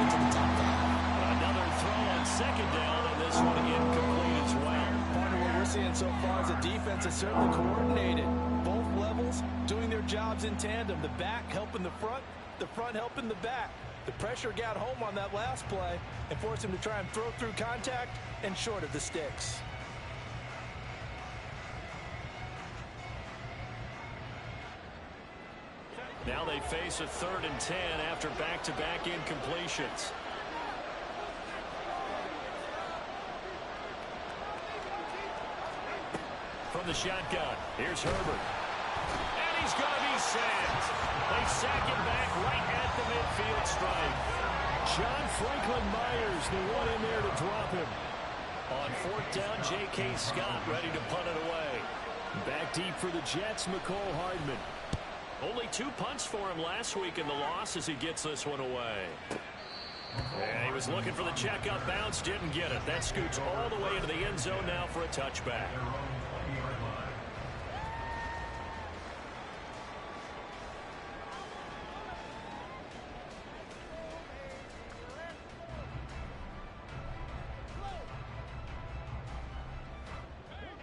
into the top 5. Another throw on second down, and this one incomplete as well. Part of what we're seeing so far is the defense is certainly coordinated. Both levels doing their jobs in tandem. The back helping the front helping the back. The pressure got home on that last play and forced him to try and throw through contact and short of the sticks. Now they face a 3rd and 10 after back-to-back incompletions. From the shotgun, here's Herbert. And he's going to be sacked. They sack him back right at the midfield stripe. John Franklin Myers, the one in there to drop him. On 4th down, J.K. Scott ready to punt it away. Back deep for the Jets, McCole Hardman. Only 2 punts for him last week in the loss as he gets this one away. And he was looking for the checkup bounce, didn't get it. That scoots all the way into the end zone now for a touchback.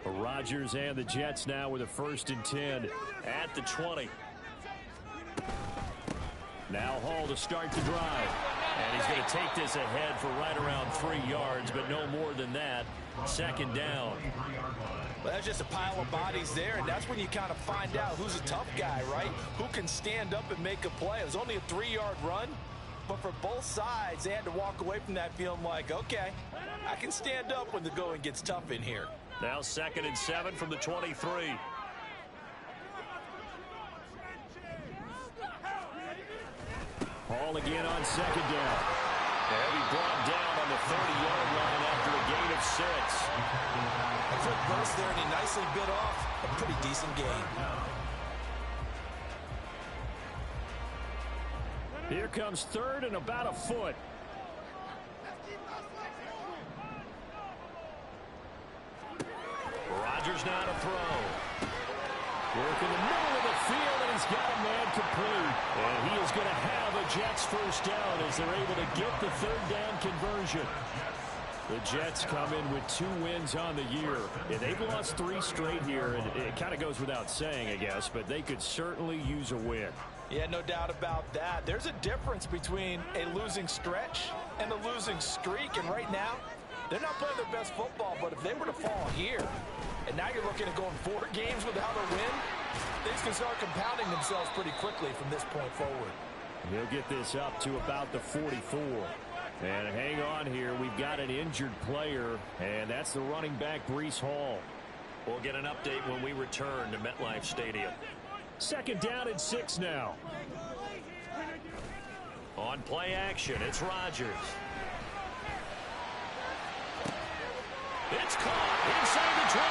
Rodgers and the Jets now with a 1st and 10 at the 20. Now Hall to start the drive. And he's going to take this ahead for right around 3 yards, but no more than that. 2nd down. Well, that's just a pile of bodies there, and that's when you kind of find out who's a tough guy, right? Who can stand up and make a play. It was only a 3-yard run, but for both sides, they had to walk away from that feeling like, okay, I can stand up when the going gets tough in here. Now 2nd and 7 from the 23. Hall again on 2nd down. And he brought down on the 30-yard line after a gain of 6. A quick burst there, and he nicely bit off a pretty decent gain. Here comes 3rd and about a foot. Rodgers now to throw. Work in the middle of the field, and he's got a man complete. And he is going to have a Jets 1st down as they're able to get the 3rd down conversion. The Jets come in with 2 wins on the year. And they've lost 3 straight here, and it kind of goes without saying, I guess, but they could certainly use a win. Yeah, no doubt about that. There's a difference between a losing stretch and a losing streak, and right now, they're not playing their best football, but if they were to fall here, and now you're looking at going 4 games without a win, things can start compounding themselves pretty quickly from this point forward. He'll get this up to about the 44. And hang on here, we've got an injured player, and that's the running back, Breece Hall. We'll get an update when we return to MetLife Stadium. 2nd down and 6 now. On play action, it's Rodgers. It's caught inside the 25.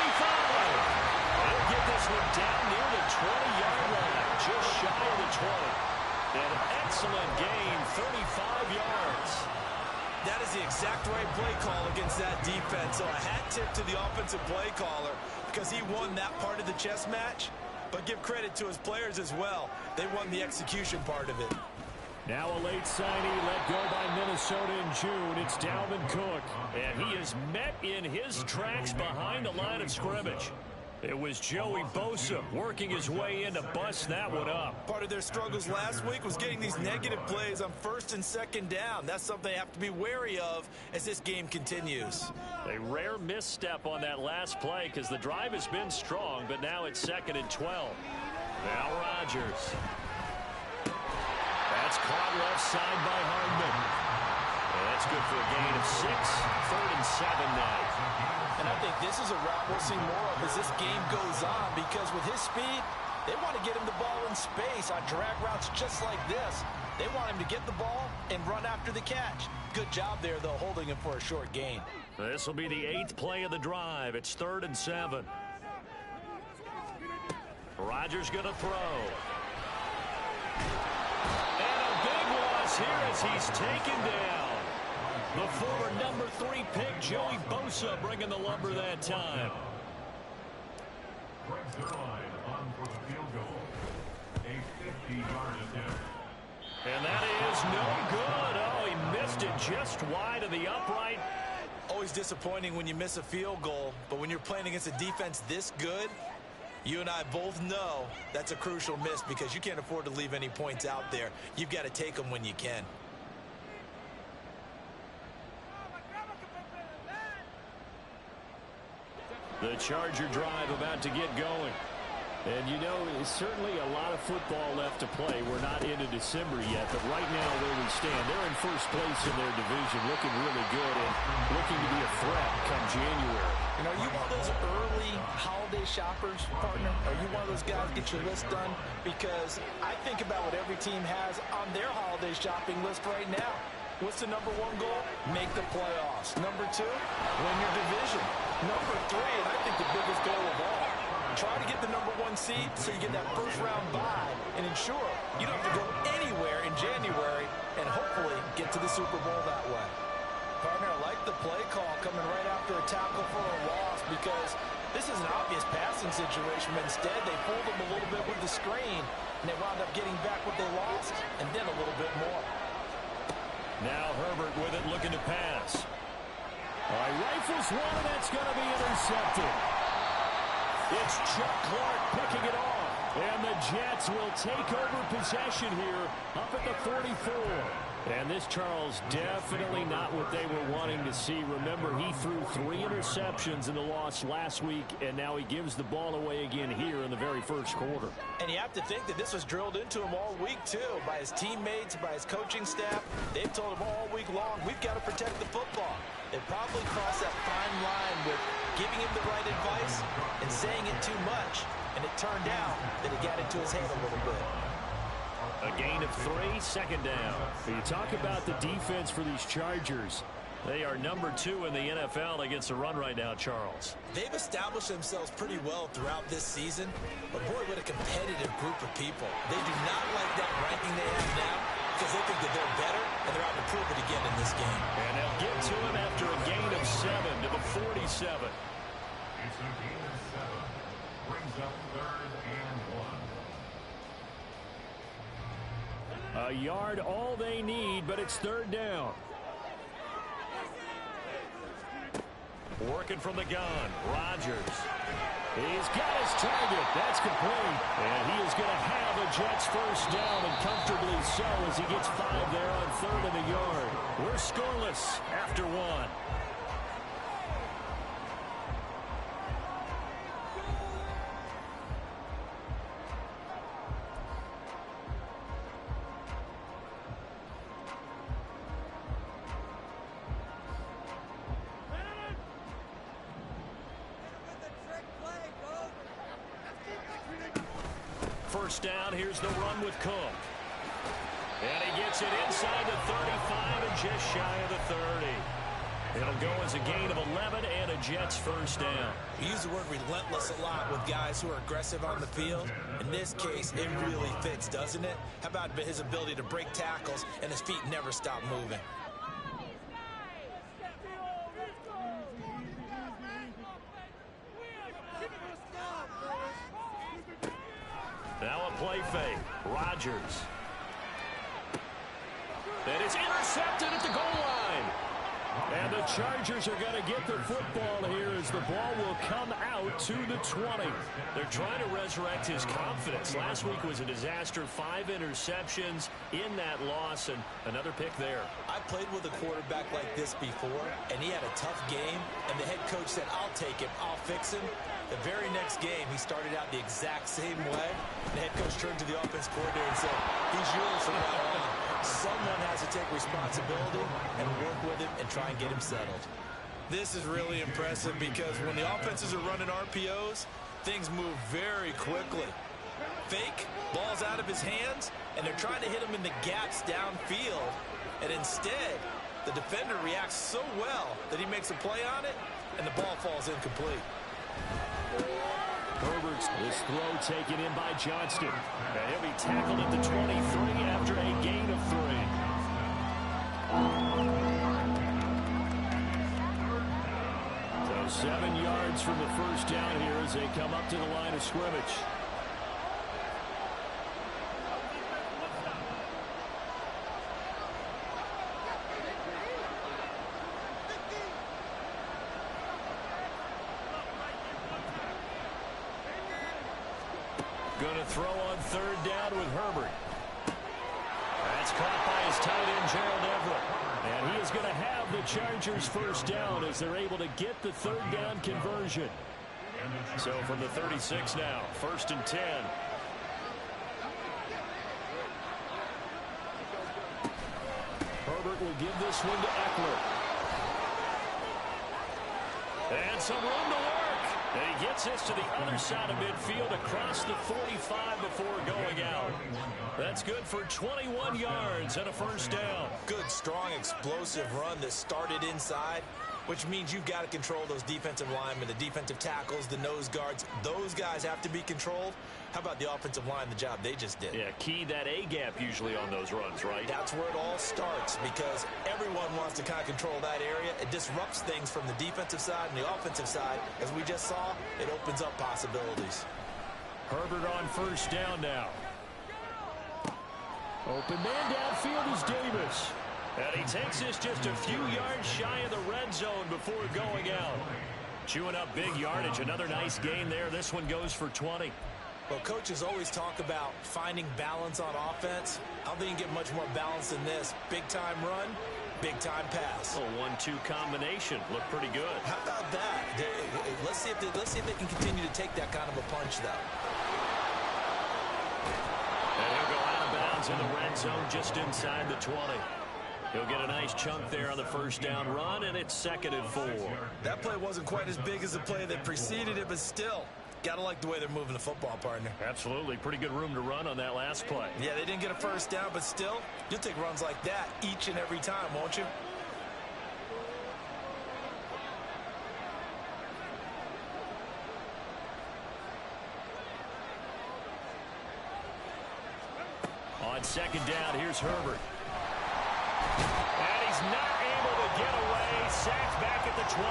He'll get this one down near the 20-yard line, just shy of the 20. An excellent gain, 35 yards. That is the exact right play call against that defense. So a hat tip to the offensive play caller because he won that part of the chess match. But give credit to his players as well. They won the execution part of it. Now a late signee let go by Minnesota in June. It's Dalvin Cook. And he is met in his tracks behind the line of scrimmage. It was Joey Bosa working his way in to bust that one up. Part of their struggles last week was getting these negative plays on 1st and 2nd down. That's something they have to be wary of as this game continues. A rare misstep on that last play because the drive has been strong, but now it's 2nd and 12. Now Rodgers. That's caught left side by Hardman. And that's good for a gain of 6. 3rd and 7 now. And I think this is a route we'll see more of as this game goes on because with his speed, they want to get him the ball in space on drag routes just like this. They want him to get the ball and run after the catch. Good job there, though, holding him for a short gain. This will be the 8th play of the drive. It's 3rd and 7. Rodgers going to throw. And a big loss here as he's taken down. The former number 3 pick, Joey Bosa, bringing the lumber that time. And that is no good. Oh, he busted just wide of the upright. Always disappointing when you miss a field goal, but when you're playing against a defense this good, you and I both know that's a crucial miss because you can't afford to leave any points out there. You've got to take them when you can. The Charger drive about to get going. And, you know, certainly a lot of football left to play. We're not into December yet, but right now where we stand, they're in first place in their division, looking really good and looking to be a threat come January. You know, are you one of those early holiday shoppers, partner? Are you one of those guys get your list done? Because I think about what every team has on their holiday shopping list right now. What's the number one goal? Make the playoffs. Number two, win your division. Number three, and I think the biggest goal of all, try to get the number one seed so you get that first round bye and ensure you don't have to go anywhere in January and hopefully get to the Super Bowl that way. Partner, I like the play call coming right after a tackle for a loss because this is an obvious passing situation, but instead they fooled them a little bit with the screen and they wound up getting back what they lost and then a little bit more. Now Herbert with it, looking to pass. All right, rifles one, and that's going to be intercepted. It's Chuck Clark picking it off. And the Jets will take over possession here up at the 44. And this, Charles, definitely not what they were wanting to see. Remember, he threw 3 interceptions in the loss last week, and now he gives the ball away again here in the very first quarter. And you have to think that this was drilled into him all week, too, by his teammates, by his coaching staff. They've told him all week long, we've got to protect the football. They probably crossed that fine line with giving him the right advice and saying it too much. And it turned out that it got into his head a little bit. A gain of 3, second down. You talk about the defense for these Chargers. They are number 2 in the NFL against the run right now, Charles. They've established themselves pretty well throughout this season. But, boy, what a competitive group of people. They do not like that ranking they have now because they think that they're better, and they're out to prove it again in this game. And they'll get to him after a gain of 7 to the 47. It's a gain of 7. Brings up 3rd and 1. A yard all they need, but it's 3rd down. Working from the gun, Rodgers. He's got his target. That's complete. And he is going to have a Jets first down, and comfortably so as he gets 5 there on 3rd and a yard. We're scoreless after 1. First down, here's the run with Cook. And he gets it inside the 35 and just shy of the 30. It'll go as a gain of 11 and a Jets first down. We use the word relentless a lot with guys who are aggressive on the field. In this case, it really fits, doesn't it? How about his ability to break tackles and his feet never stop moving? Now a play fake. Rodgers. And it's intercepted at the goal line. And the Chargers are going to get the football here as the ball will come out to the 20. They're trying to resurrect his confidence. Last week was a disaster. 5 interceptions in that loss, and another pick there. I played with a quarterback like this before, and he had a tough game, and the head coach said, I'll take him, I'll fix him. The very next game, he started out the exact same way. The head coach turned to the offense coordinator and said, he's yours from now on. Someone has to take responsibility and work with him and try and get him settled. This is really impressive because when the offenses are running RPOs, things move very quickly. Fake, ball's out of his hands, and they're trying to hit him in the gaps downfield. And instead, the defender reacts so well that he makes a play on it, and the ball falls incomplete. Herbert's this throw taken in by Johnston. And he'll be tackled at the 23 after a gain of 3. So 7 yards from the first down here as they come up to the line of scrimmage. throw on third down with Herbert. That's caught by his tight end, Gerald Everett. And he is going to have the Chargers first down as they're able to get the third down conversion. So from the 36 now, 1st and 10. Herbert will give this one to Eckler. And some room to work. And he gets this to the other side of midfield across the 45 before going out. That's good for 21 yards and a first down. Good, strong, explosive run that started inside, which means you've got to control those defensive linemen, the defensive tackles, the nose guards. Those guys have to be controlled. How about the offensive line, the job they just did? Yeah, key that A-gap usually on those runs, right? That's where it all starts because everyone wants to kind of control that area. It disrupts things from the defensive side and the offensive side. As we just saw, it opens up possibilities. Herbert on first down now. Open man downfield is Davis. And he takes this just a few yards shy of the red zone before going out. Chewing up big yardage. Another nice gain there. This one goes for 20. Well, coaches always talk about finding balance on offense. I don't think you can get much more balance than this. Big-time run, big-time pass. A 1-2 combination. Looked pretty good. How about that? Let's see if they can continue to take that kind of a punch, though. And he'll go out of bounds in the red zone just inside the 20. He'll get a nice chunk there on the first down run, and it's 2nd and 4. That play wasn't quite as big as the play that preceded it, but still. Gotta like the way they're moving the football, partner. Absolutely. Pretty good room to run on that last play. Yeah, they didn't get a first down, but still, you'll take runs like that each and every time, won't you? On 2nd down, here's Herbert. And he's not able to get away. Sacked back at the 22.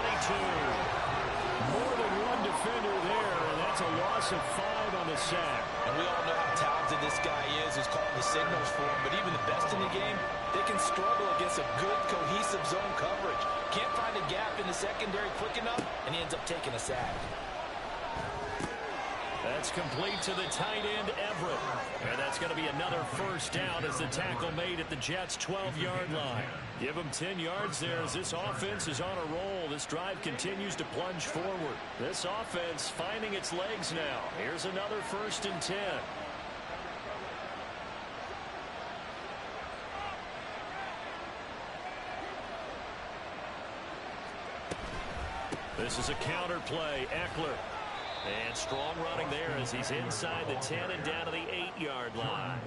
More than one defender there, and that's a loss of 5 on the sack. And we all know how talented this guy is who's calling the signals for him, but even the best in the game, they can struggle against a good, cohesive zone coverage. Can't find a gap in the secondary quick enough, and he ends up taking a sack. That's complete to the tight end, Everett. And that's going to be another first down as the tackle made at the Jets' 12-yard line. Give them 10 yards there as this offense is on a roll. This drive continues to plunge forward. This offense finding its legs now. Here's another 1st and 10. This is a counter play. Eckler. And strong running there as he's inside the 10 and down to the 8-yard line.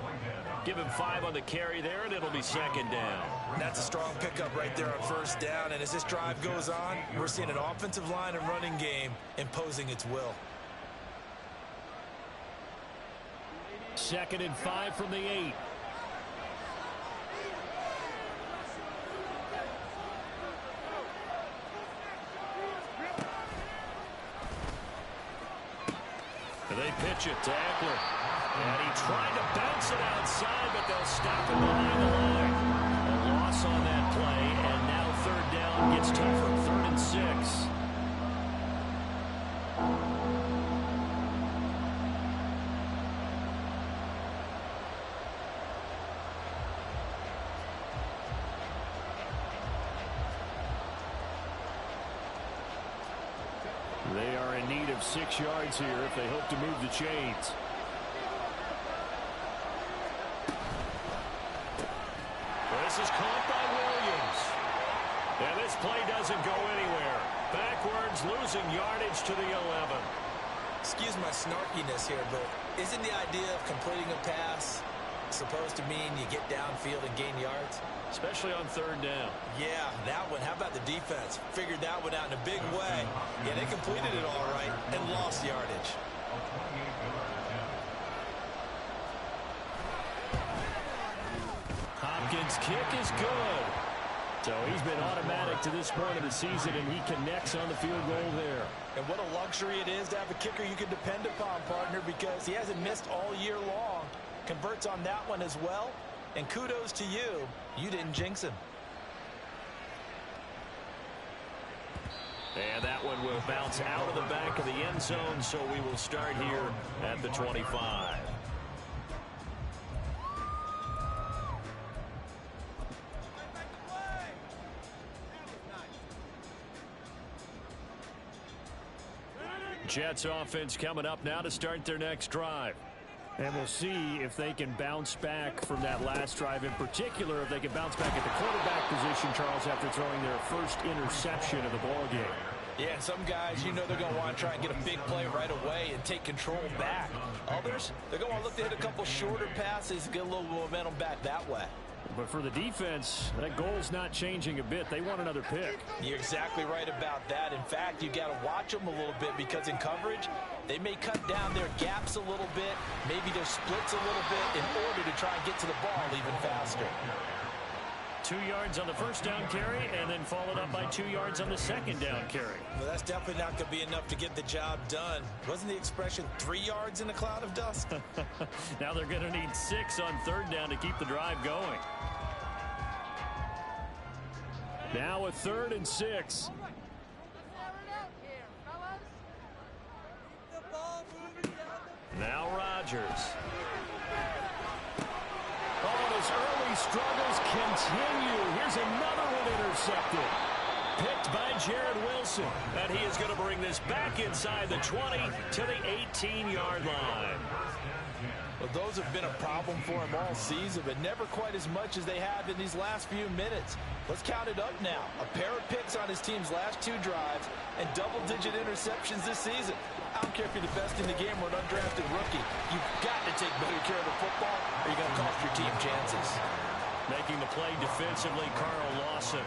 Give him 5 on the carry there, and it'll be 2nd down. That's a strong pickup right there on first down. And as this drive goes on, we're seeing an offensive line and running game imposing its will. 2nd and 5 from the 8. They pitch it to Eckler. And he tried to bounce it outside, but they'll stop him behind the line. A loss on that play, and now 3rd down gets tougher. 3rd and 6. They are in need of 6 yards here if they hope to move the chains. This is caught by Williams. And this play doesn't go anywhere. Backwards, losing yardage to the 11. Excuse my snarkiness here, but isn't the idea of completing a pass supposed to mean you get downfield and gain yards? Especially on 3rd down. Yeah, that one. How about the defense? Figured that one out in a big way. Yeah, they completed it all right and lost yardage. Hopkins' kick is good. So he's been automatic to this point of the season, and he connects on the field goal there. And what a luxury it is to have a kicker you can depend upon, partner, because he hasn't missed all year long. Converts on that one as well. And kudos to you. You didn't jinx him. And that one will bounce out of the back of the end zone, so we will start here at the 25. Jets offense coming up now to start their next drive. And we'll see if they can bounce back from that last drive. In particular, if they can bounce back at the quarterback position, Charles, after throwing their first interception of the ball game. Yeah, and some guys, you know they're going to want to try and get a big play right away and take control back. Others, they're going to want to look to hit a couple shorter passes, get a little momentum back that way. But for the defense, that goal's not changing a bit. They want another pick. You're exactly right about that. In fact, you got to watch them a little bit because in coverage, they may cut down their gaps a little bit, maybe their splits a little bit in order to try and get to the ball even faster. 2 yards on the first down carry, and then followed up by 2 yards on the second down carry. Well, that's definitely not going to be enough to get the job done. Wasn't the expression 3 yards in a cloud of dust? Now they're going to need 6 on third down to keep the drive going. Now a 3rd and 6. Now Rodgers. Oh, and his early struggles continue. Here's another one intercepted. Picked by Jared Wilson. And he is going to bring this back inside the 20 to the 18-yard line. Well, those have been a problem for him all season, but never quite as much as they have in these last few minutes. Let's count it up now. A pair of picks on his team's last 2 drives and double-digit interceptions this season. I don't care if you're the best in the game or an undrafted rookie. You've got to take better care of the football or you're going to cost your team chances. Making the play defensively, Carl Lawson.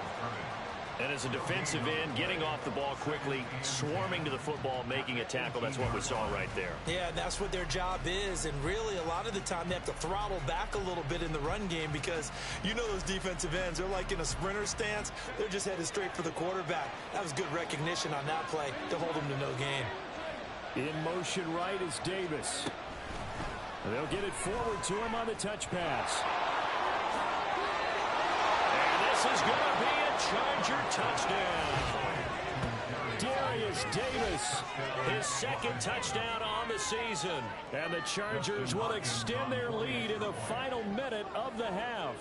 And as a defensive end, getting off the ball quickly, swarming to the football, making a tackle. That's what we saw right there. Yeah, that's what their job is. And really, a lot of the time, they have to throttle back a little bit in the run game because you know those defensive ends, they're like in a sprinter stance. They're just headed straight for the quarterback. That was good recognition on that play to hold them to no gain. In motion right is Davis. They'll get it forward to him on the touch pass. And this is going to be a Charger touchdown. Darius Davis, his 2nd touchdown on the season. And the Chargers will extend their lead in the final minute of the half.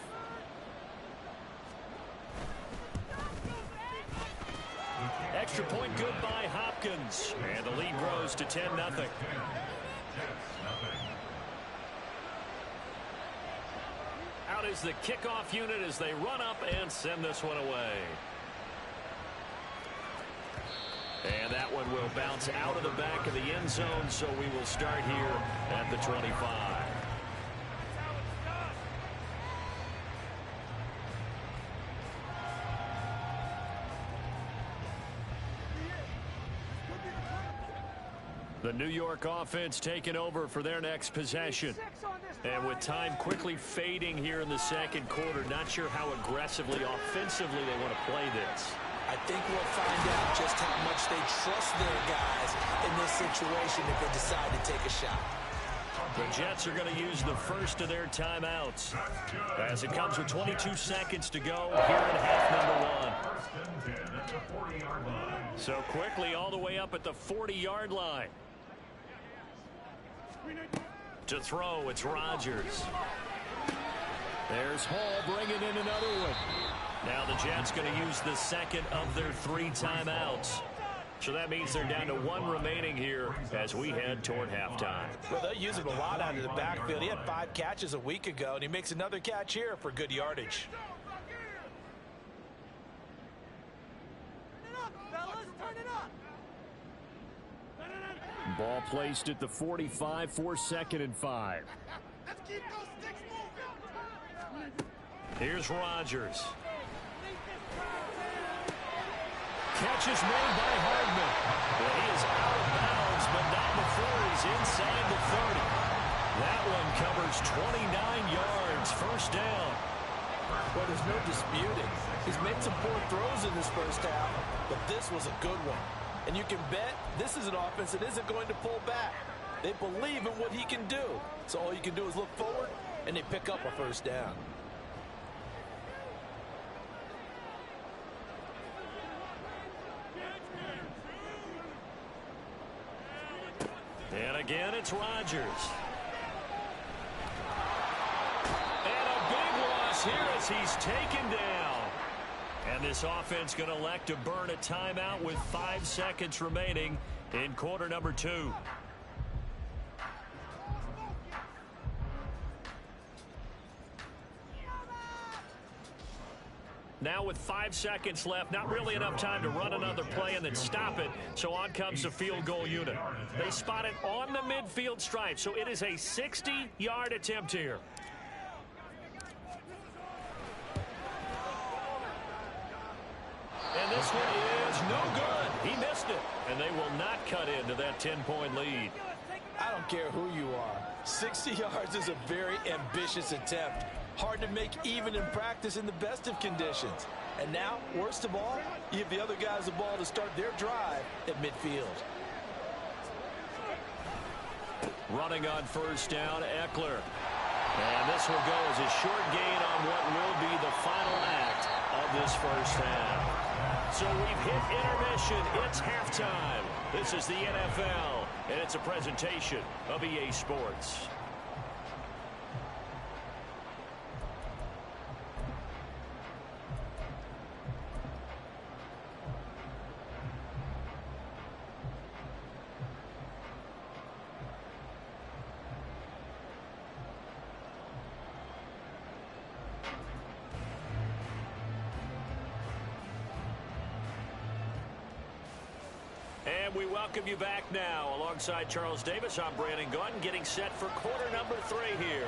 Extra point good by Hopkins. And the lead grows to 10-0. Out is the kickoff unit as they run up and send this one away. And that one will bounce out of the back of the end zone, so we will start here at the 25. The New York offense taking over for their next possession. And with time quickly fading here in the second quarter, not sure how aggressively, offensively they want to play this. I think we'll find out just how much they trust their guys in this situation if they decide to take a shot. The Jets are going to use the first of their timeouts as it comes with 22 seconds to go here in half number 1. So quickly all the way up at the 40-yard line. To throw, it's Rodgers. There's Hall bringing in another one. Now the Jets going to use the second of their 3 timeouts. So that means they're down to 1 remaining here as we head toward halftime. Well, they'll use him a lot out of the backfield. He had 5 catches a week ago, and he makes another catch here for good yardage. Ball placed at the 45 for 2nd and 5. Here's Rodgers. Catch is made by Hardman. Well, he is out of bounds, but not before he's inside the 30. That one covers 29 yards, first down. Well, there's no disputing. He's made some poor throws in this first half, but this was a good one. And you can bet this is an offense that isn't going to pull back. They believe in what he can do. So all you can do is look forward, and they pick up a first down. And again, it's Rodgers. And a big loss here as he's taken down. And this offense going to elect to burn a timeout with 5 seconds remaining in quarter number 2. Now with 5 seconds left, not really enough time to run another play and then stop it. So on comes the field goal unit. They spot it on the midfield stripe, so it is a 60-yard attempt here. And this one is no good. He missed it. And they will not cut into that 10-point lead. I don't care who you are. 60 yards is a very ambitious attempt. Hard to make even in practice in the best of conditions. And now, worst of all, you give the other guys the ball to start their drive at midfield. Running on first down, Eckler. And this will go as a short gain on what will be the final act of this first half. So we've hit intermission. It's halftime. This is the NFL, and it's a presentation of EA Sports. And we welcome you back now. Alongside Charles Davis, I'm Brandon Gunn, getting set for quarter number 3 here.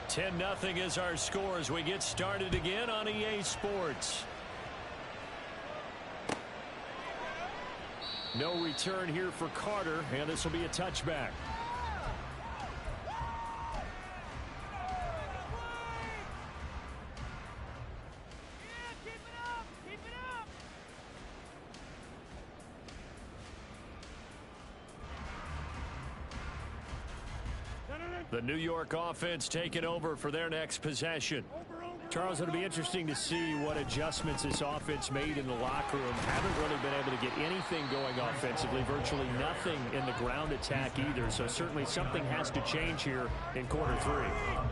10-0 is our score as we get started again on EA Sports. No return here for Carter, and this will be a touchback. The New York offense taking over for their next possession. Charles, it'll be interesting to see what adjustments this offense made in the locker room. Haven't really been able to get anything going offensively, virtually nothing in the ground attack either. So certainly something has to change here in quarter 3.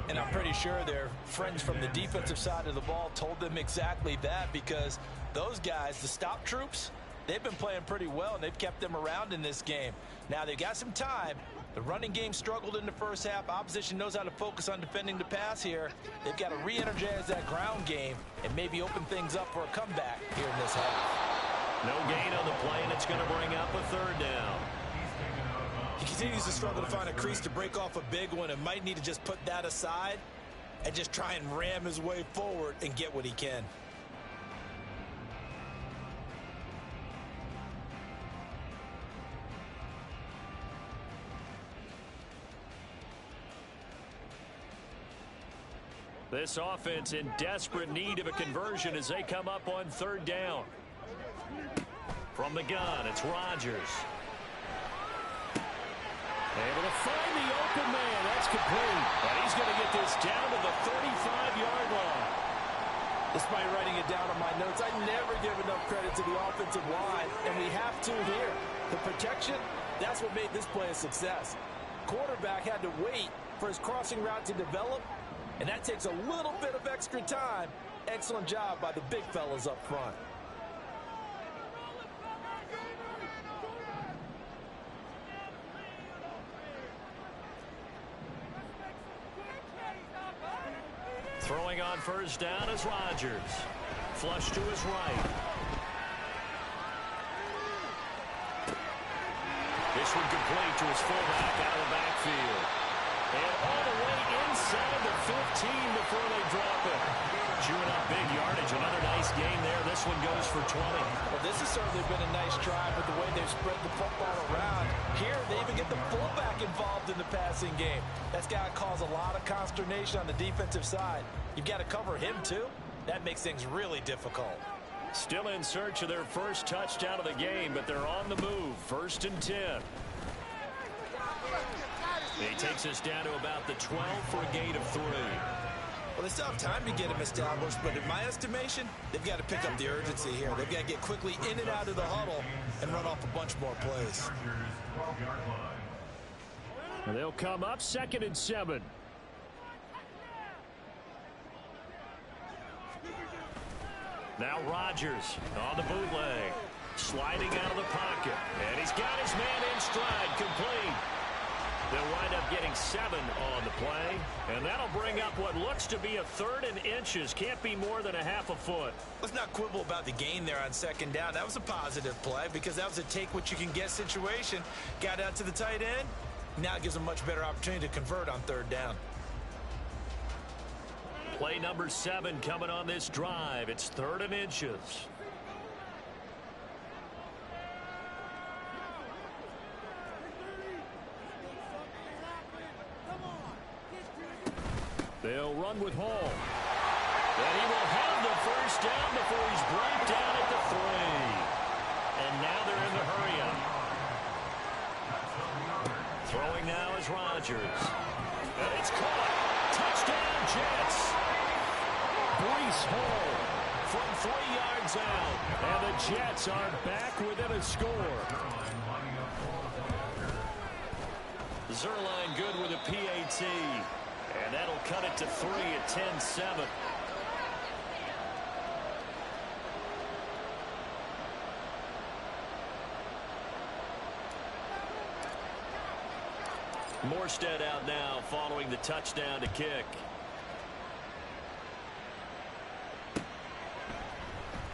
And I'm pretty sure their friends from the defensive side of the ball told them exactly that, because those guys, the stop troops, they've been playing pretty well, and they've kept them around in this game. Now they've got some time. The running game struggled in the first half. Opposition knows how to focus on defending the pass here. They've got to re-energize that ground game and maybe open things up for a comeback here in this half. No gain on the play, and it's going to bring up a third down. He continues to struggle to find a crease to break off a big one, and might need to just put that aside and just try and ram his way forward and get what he can. This offense in desperate need of a conversion as they come up on third down. From the gun, it's Rodgers. Able to find the open man. That's complete. And he's going to get this down to the 35-yard line. Despite writing it down on my notes, I never give enough credit to the offensive line, and we have to here. The protection, that's what made this play a success. Quarterback had to wait for his crossing route to develop, and that takes a little bit of extra time. Excellent job by the big fellas up front. Throwing on first down is Rodgers. Flush to his right. This one complete to his fullback out of the backfield. And all the way inside the 15 before they drop it. Chewing up big yardage. Another nice game there. This one goes for 20. Well, this has certainly been a nice drive with the way they've spread the football around. Here, they even get the fullback involved in the passing game. That's got to cause a lot of consternation on the defensive side. You've got to cover him, too. That makes things really difficult. Still in search of their first touchdown of the game, but they're on the move. 1st and 10. He takes us down to about the 12 for a gain of 3. Well, they still have time to get him established, but in my estimation, they've got to pick up the urgency here. They've got to get quickly in and out of the huddle and run off a bunch more plays. They'll come up 2nd and 7. Now Rodgers on the bootleg. sliding out of the pocket. And he's got his man in stride, complete. They'll wind up getting 7 on the play. And that'll bring up what looks to be a 3rd and inches. Can't be more than a half a foot. Let's not quibble about the gain there on 2nd down. That was a positive play because that was a take-what-you-can-get situation. Got out to the tight end. Now it gives a much better opportunity to convert on 3rd down. Play number 7 coming on this drive. It's 3rd and inches. They'll run with Hall. And he will have the 1st down before he's brought down at the 3. And now they're in the hurry-up. Throwing now is Rodgers. And it's caught. Touchdown, Jets. Breece Hall from 3 yards out. And the Jets are back within a score. Zerline good with a PAT. And that'll cut it to 3 at 10-7. Morstead out now following the touchdown to kick.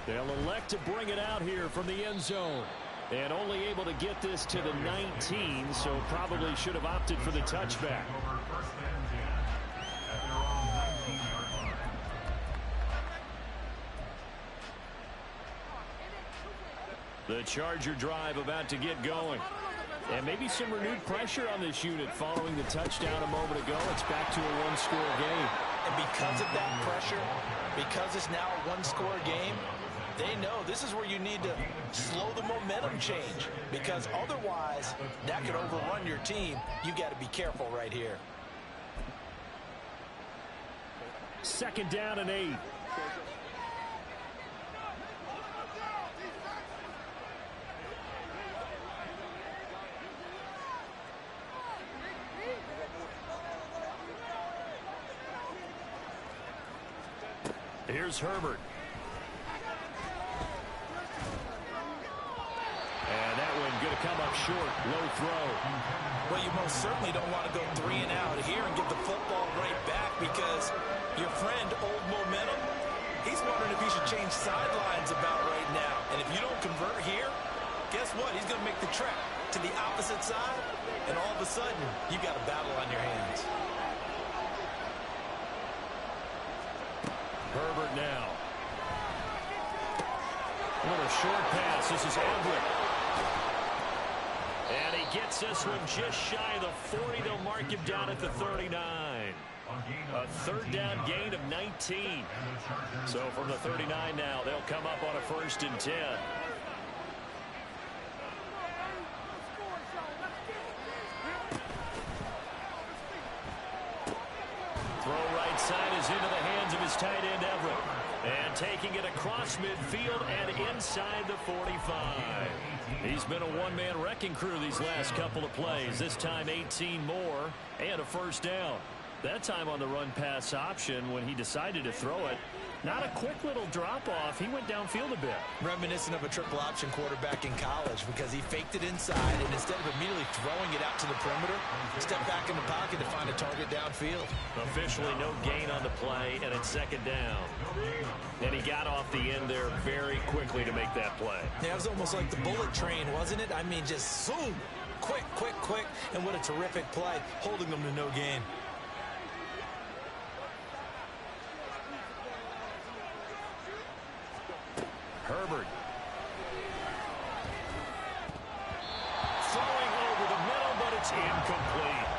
They'll elect to bring it out here from the end zone. And only able to get this to the 19, so probably should have opted for the touchback. The Charger drive about to get going. And maybe some renewed pressure on this unit following the touchdown a moment ago. It's back to a 1-score game. And because of that pressure, because it's now a 1-score game, they know this is where you need to slow the momentum change. Because otherwise, that could overrun your team. You got to be careful right here. 2nd down and 8. Here's Herbert. And that one going to come up short. Low throw. Well, you most certainly don't want to go 3 and out here and get the football right back because your friend, Old Momentum, he's wondering if he should change sidelines about right now. And if you don't convert here, guess what? He's going to make the trek to the opposite side, and all of a sudden, you got a battle on your hands. Herbert now. What a short pass. This is Everett. And he gets this one just shy of the 40. They'll mark him down at the 39. A 3rd down gain of 19. So from the 39 now, they'll come up on a 1st and 10. Throw right side is into the hands of his tight end, Everett. And taking it across midfield and inside the 45. He's been a one-man wrecking crew these last couple of plays. This time 18 more and a 1st down. That time on the run-pass option when he decided to throw it. Not a quick little drop-off. He went downfield a bit. Reminiscent of a triple-option quarterback in college because he faked it inside, and instead of immediately throwing it out to the perimeter, stepped back in the pocket to find a target downfield. Officially no gain on the play, and it's 2nd down. And he got off the end there very quickly to make that play. Yeah, it was almost like the bullet train, wasn't it? I mean, just zoom, quick, quick, quick, and what a terrific play, holding them to no gain. Herbert. Throwing over the middle, but it's incomplete.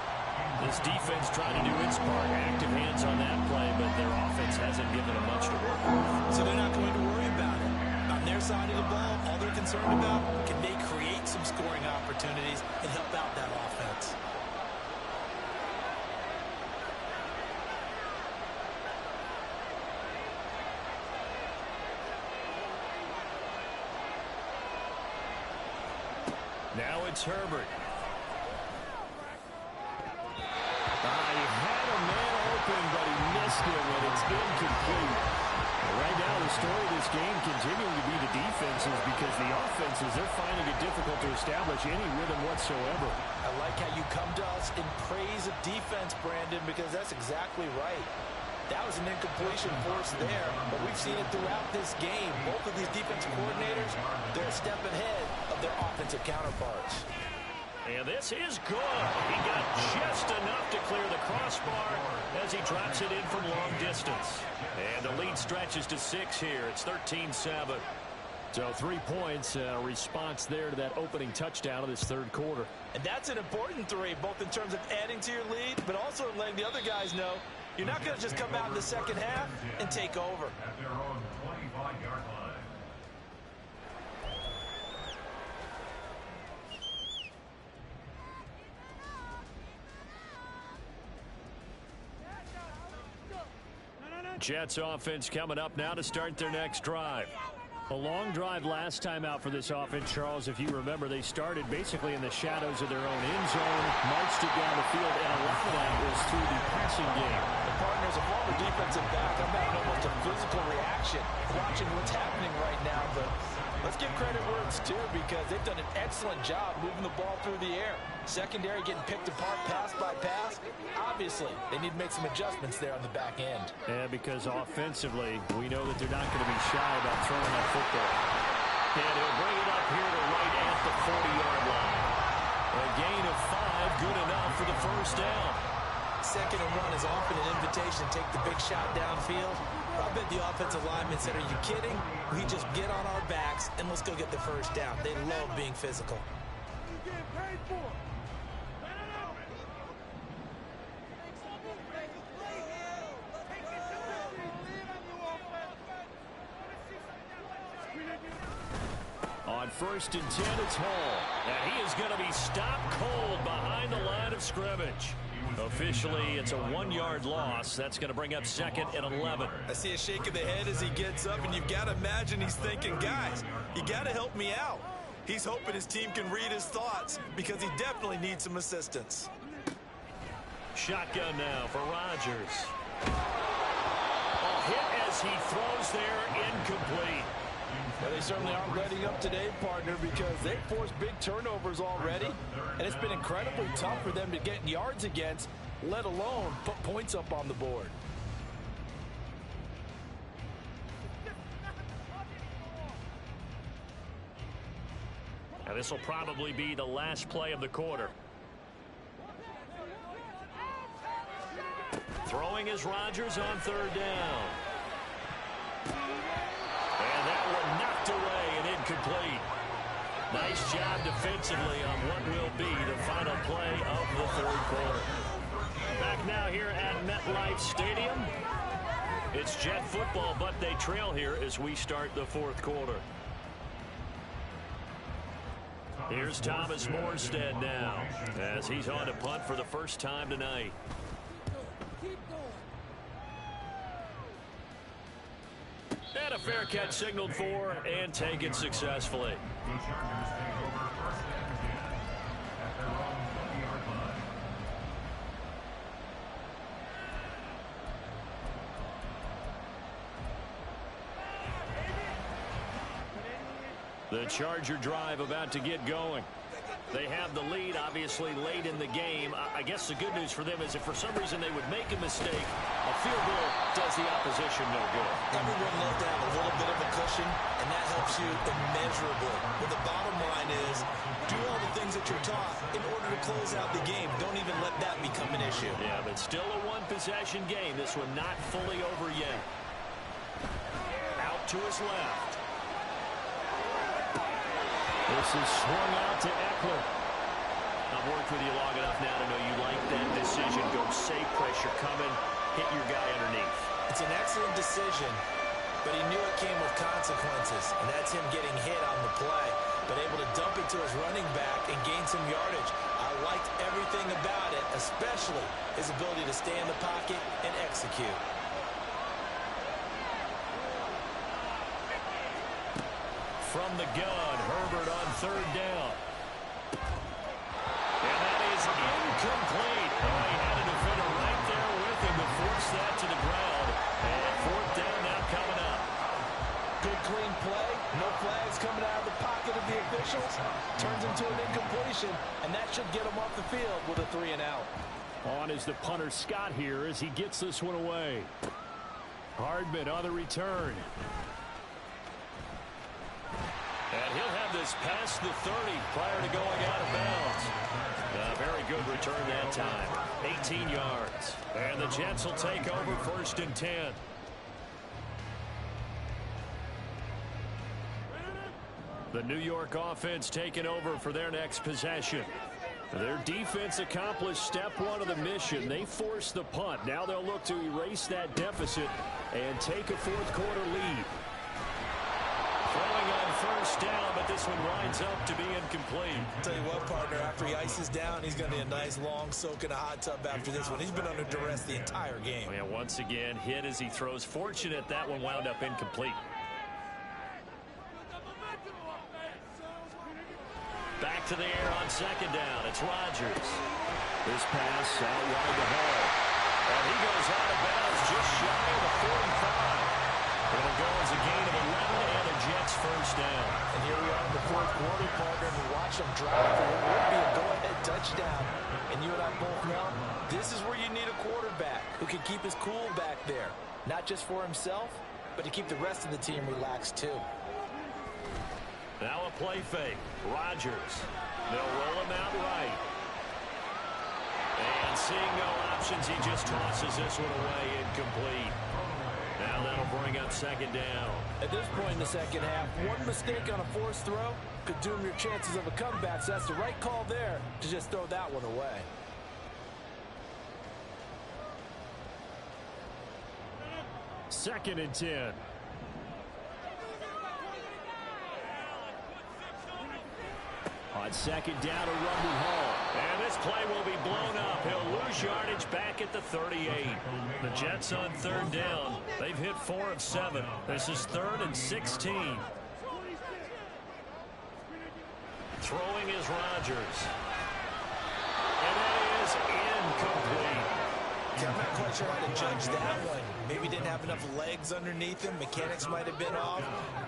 This defense trying to do its part. Active hands on that play, but their offense hasn't given them much to work with. So they're not going to worry about it. On their side of the ball, all they're concerned about, can they create some scoring opportunities and help out that offense? Now it's Herbert. He had a man open, but he missed him, and it's incomplete. Right now, the story of this game continuing to be the defenses, because the offenses, they're finding it difficult to establish any rhythm whatsoever. I like how you come to us in praise of defense, Brandon, because that's exactly right. That was an incompletion force there, but we've seen it throughout this game. Both of these defensive coordinators, they're a step ahead of their offensive counterparts. And this is good. He got just enough to clear the crossbar as he drops it in from long distance. And the lead stretches to 6 here. It's 13-7. So 3 points, response there to that opening touchdown of this third quarter. And that's an important 3, both in terms of adding to your lead, but also in letting the other guys know you're not going to just come out in the second half and take over. At their own 25-yard line. Jets offense coming up now to start their next drive. A long drive last time out for this offense, Charles. If you remember, they started basically in the shadows of their own end zone, marched it down the field, and a lot of that was through the passing game. The partner's a former defensive back. I'm having almost a physical reaction watching what's happening right now, but let's give credit where it's due, because they've done an excellent job moving the ball through the air. Secondary getting picked apart pass by pass. Obviously, they need to make some adjustments there on the back end. Yeah, because offensively, we know that they're not going to be shy about throwing that football. And he'll bring it up here to right at the 40-yard line. A gain of 5, good enough for the first down. 2nd and 1 is often an invitation to take the big shot downfield. I bet the offensive lineman said, are you kidding? We just get on our backs and let's go get the first down. They love being physical. On 1st and 10, it's Hall. And he is going to be stopped cold behind the line of scrimmage. Officially, it's a 1-yard loss. That's going to bring up 2nd and 11. I see a shake of the head as he gets up, and you've got to imagine he's thinking, guys, you got to help me out. He's hoping his team can read his thoughts, because he definitely needs some assistance. Shotgun now for Rodgers. A hit as he throws there, incomplete. Well, they certainly aren't letting up today, partner, because they've forced big turnovers already, and it's been incredibly tough for them to get yards against, let alone put points up on the board. Now, this will probably be the last play of the quarter. Throwing is Rodgers on 3rd down. And that one knocked away and incomplete. Nice job defensively on what will be the final play of the third quarter. Back now here at MetLife Stadium. It's Jet football, but they trail here as we start the 4th quarter. Here's Thomas Morstead now as he's on to punt for the first time tonight. And a fair catch signaled for and taken successfully. The Chargers take over 1st and 10 at their own 20-yard line. The Charger drive about to get going. They have the lead, obviously, late in the game. I guess the good news for them is if for some reason they would make a mistake, a field goal does the opposition no good. Everyone loves to have a little bit of a cushion, and that helps you immeasurably. But the bottom line is, do all the things that you're taught in order to close out the game. Don't even let that become an issue. Yeah, but still a one-possession game. This one not fully over yet. Out to his left. This is swung out to Eckler. I've worked with you long enough now to know you like that decision. Go safe, pressure coming, hit your guy underneath. It's an excellent decision, but he knew it came with consequences, and that's him getting hit on the play, but able to dump it to his running back and gain some yardage. I liked everything about it, especially his ability to stay in the pocket and execute. From the gun, Herbert on 3rd down. And that is incomplete. Oh, he had a defender right there with him to force that to the ground. And 4th down now coming up. On is the punter Scott here as he gets this one away. Hardman on the return. And he'll have this past the 30 prior to going out of bounds. A very good return that time. 18 yards. And the Jets will take over 1st and 10. The New York offense taking over for their next possession. Their defense accomplished step 1 of the mission. They forced the punt. Now they'll look to erase that deficit and take a 4th quarter lead. Throwing on 1st down, but this one winds up to be incomplete. I'll tell you what, partner, after he ices down, he's going to need a nice long soak in a hot tub after this one. He's been under duress the entire game. Yeah, once again, hit as he throws. Fortunate that one wound up incomplete. Back to the air on 2nd down. It's Rodgers. This pass out wide to Hall. And he goes out of bounds just shy of the 45. It'll go as a gain of 11 and the Jets 1st down. And here we are in the 4th quarter, partner, and we watch them drive for what would be a go-ahead touchdown. And you and I both know this is where you need a quarterback who can keep his cool back there. Not just for himself, but to keep the rest of the team relaxed too. Now a play fake. Rodgers. They'll roll him out right. And seeing no options, he just tosses this one away incomplete. Now that'll bring up 2nd down. At this point in the 2nd half, one mistake on a forced throw could doom your chances of a comeback. So that's the right call there to just throw that one away. Second and 10. On 2nd down, a run to Hall. And this play will be blown up. He'll lose yardage back at the 38. The Jets on 3rd down. They've hit 4 of 7. This is 3rd and 16. Throwing is Rodgers. And that is incomplete. I'm not quite sure how to judge that one. Maybe didn't have enough legs underneath him. Mechanics might have been off.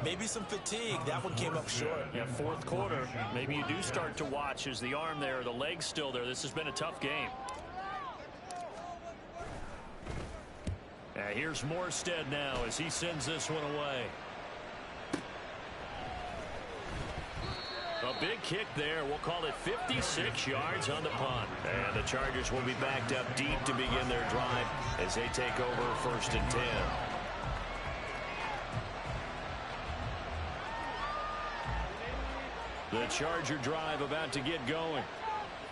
Maybe some fatigue. That one came up short. Yeah, 4th quarter. Maybe you do start to watch. Is the arm there, the leg's still there? This has been a tough game. Here's Morstead now as he sends this one away. A big kick there. We'll call it 56 yards on the punt. And the Chargers will be backed up deep to begin their drive as they take over 1st and 10. The Charger drive about to get going.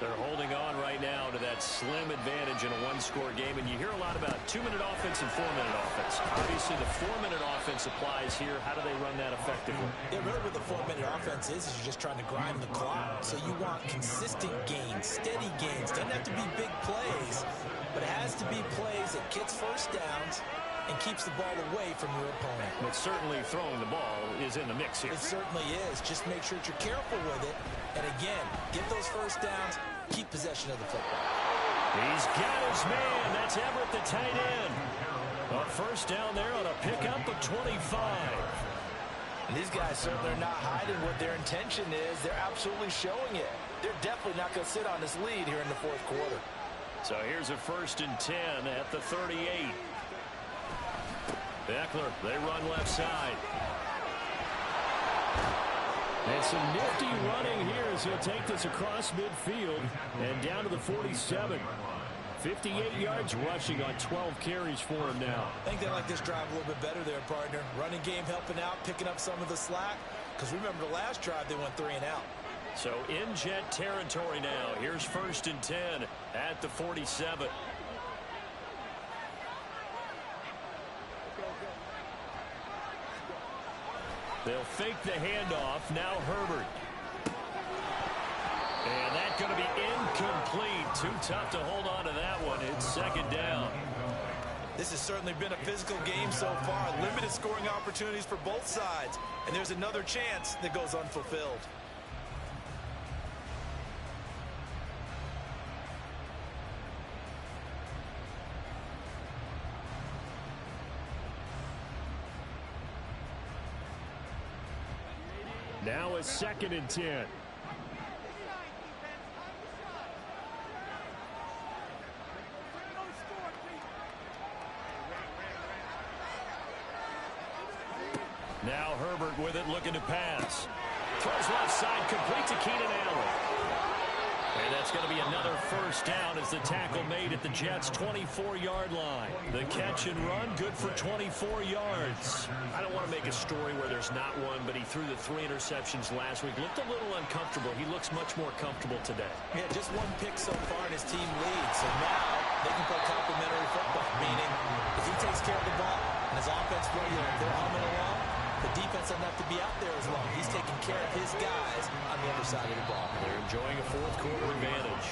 They're holding on right now to that slim advantage in a 1-score game. And you hear a lot about 2-minute offense and 4-minute offense. Obviously, the 4-minute offense applies here. How do they run that effectively? Yeah, really what the 4-minute offense is you're just trying to grind the clock. So you want consistent gains, steady gains. Doesn't have to be big plays, but it has to be plays that gets 1st downs and keeps the ball away from your opponent. But certainly throwing the ball is in the mix here. It certainly is. Just make sure that you're careful with it. And again, get those 1st downs, keep possession of the football. He's got his man. That's Everett, the tight end. A 1st down there on a pickup of 25. And these guys certainly are not hiding what their intention is. They're absolutely showing it. They're definitely not going to sit on this lead here in the 4th quarter. So here's a 1st and 10 at the 38. Eckler, they run left side. And some nifty running here as he'll take this across midfield and down to the 47. 58 yards rushing on 12 carries for him now. I think they like this drive a little bit better there, partner. Running game helping out, picking up some of the slack. Because remember the last drive, they went 3 and out. So in Jet territory now. Here's 1st and 10 at the 47. They'll fake the handoff. Now Herbert. And that's going to be incomplete. Too tough to hold on to that one. It's 2nd down. This has certainly been a physical game so far. Limited scoring opportunities for both sides. And there's another chance that goes unfulfilled. Now a 2nd and 10. Now Herbert with it, looking to pass. Throws left side, complete to Keenan Allen. And that's going to be another first down as the tackle made at the Jets' 24-yard line. The catch and run, good for 24 yards. I don't want to make a story where there's not one, but he threw the 3 interceptions last week. Looked a little uncomfortable. He looks much more comfortable today. Yeah, just 1 pick so far and his team leads. So now they can play complementary football, meaning if he takes care of the ball and his offense, they're humming along, the defense doesn't have to be out there as long. He's taking care of his guys on the other side of the ball. They're enjoying a fourth-quarter advantage.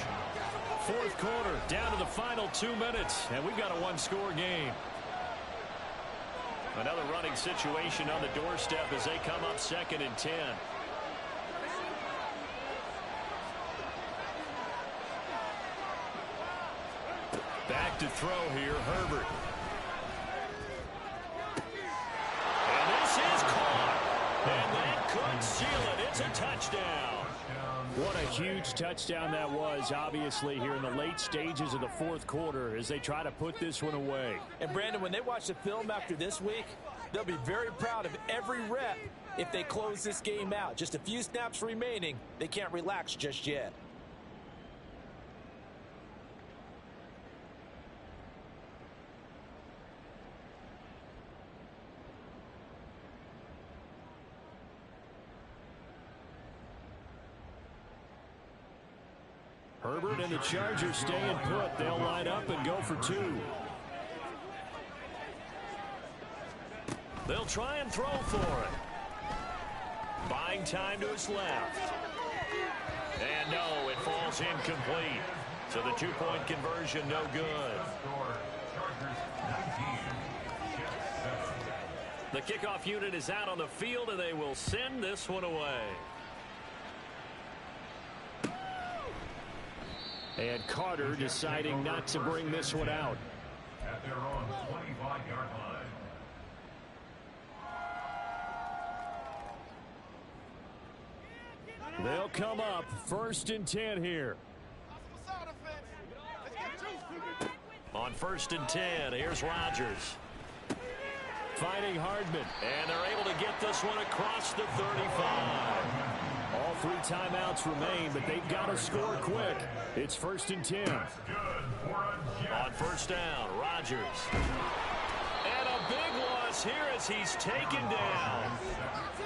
Fourth quarter, down to the final 2 minutes, and we've got a 1-score game. Another running situation on the doorstep as they come up 2nd and 10. Back to throw here, Herbert. Is caught, and that could seal it. It's a touchdown. What a huge touchdown that was, obviously, here in the late stages of the fourth quarter as they try to put this one away. And, Brandon, when they watch the film after this week, they'll be very proud of every rep if they close this game out. Just a few snaps remaining. They can't relax just yet. Herbert and the Chargers staying put. They'll line up and go for 2. They'll try and throw for it. Buying time to his left. And no, it falls incomplete. So the 2-point conversion no good. The kickoff unit is out on the field, and they will send this one away. And Carter deciding not to bring this one out. At their own 25-yard line. They'll come up 1st and 10 here. On 1st and 10, here's Rodgers. Finding Hardman, and they're able to get this one across the 35. All 3 timeouts remain, but they've got to score quick. It's 1st and 10. On 1st down, Rodgers. And a big loss here as he's taken down.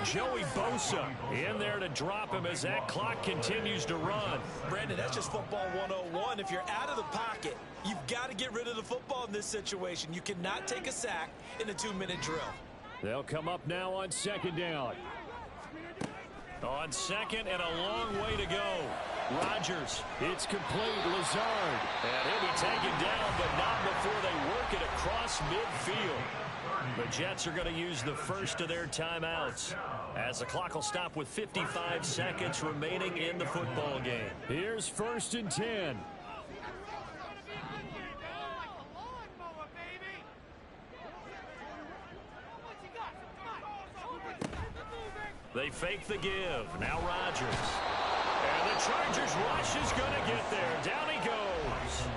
Joey Bosa in there to drop him as that clock continues to run. Brandon, that's just football 101. If you're out of the pocket, you've got to get rid of the football in this situation. You cannot take a sack in a 2-minute drill. They'll come up now on 2nd down. On 2nd and a long way to go. Rodgers, it's complete. Lazard. And he'll be taken down, but not before they work it across midfield. The Jets are going to use the first of their timeouts as the clock will stop with 55 seconds remaining in the football game. Here's 1st and 10. They fake the give. Now Rodgers. And the Chargers rush is going to get there. Down he goes.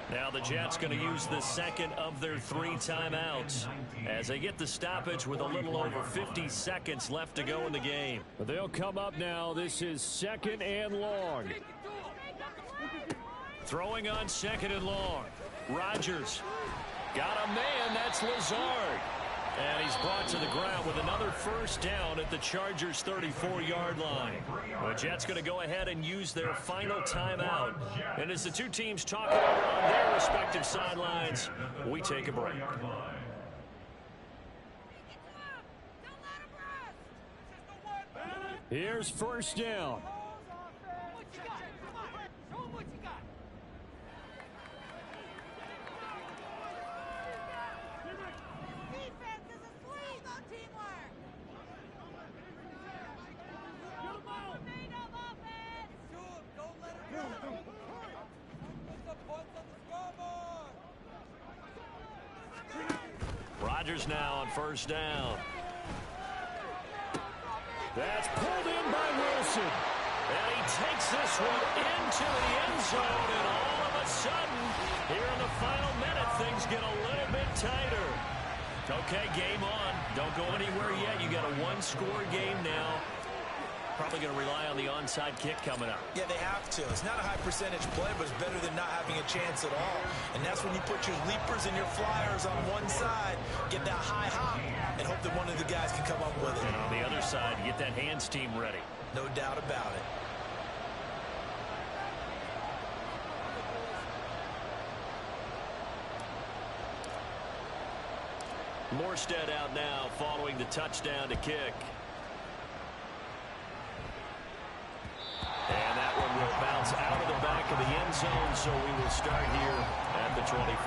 Now the Jets going to use the second of their 3 timeouts as they get the stoppage with a little over 50 seconds left to go in the game. They'll come up now. This is 2nd and long. Throwing on 2nd and long. Rodgers. Got a man. That's Lazard. And he's brought to the ground with another first down at the Chargers' 34-yard line. The Jets going to go ahead and use their final timeout. And as the 2 teams talk over on their respective sidelines, we take a break. Here's 1st down. Rodgers now on 1st down. That's pulled in by Wilson. And he takes this one into the end zone. And all of a sudden, here in the final minute, things get a little bit tighter. Okay, game on. Don't go anywhere yet. You got a one-score game now. Probably going to rely on the onside kick coming up. Yeah, they have to. It's not a high percentage play, but it's better than not having a chance at all. And that's when you put your leapers and your flyers on one side, get that high hop, and hope that one of the guys can come up with it. And on the other side, get that hands team ready. No doubt about it. Morstead out now following the touchdown to kick. And that one will bounce out of the back of the end zone, so we will start here at the 25.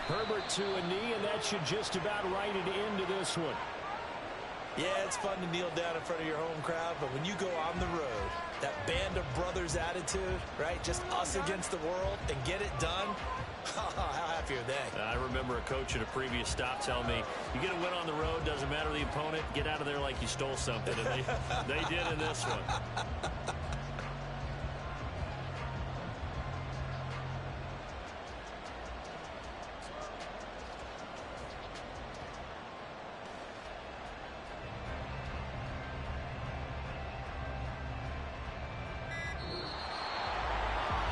Herbert to a knee, and that should just about write it into this one. Yeah, it's fun to kneel down in front of your home crowd, but when you go on the road, that band of brothers attitude, right? Just us against the world and get it done. How happy are they? I remember a coach at a previous stop telling me, you get a win on the road, doesn't matter the opponent, get out of there like you stole something. And they did in this one.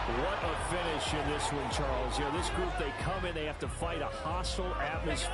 What a finish in this one, Charles. You know, this group, they come in, they have to fight a hostile atmosphere.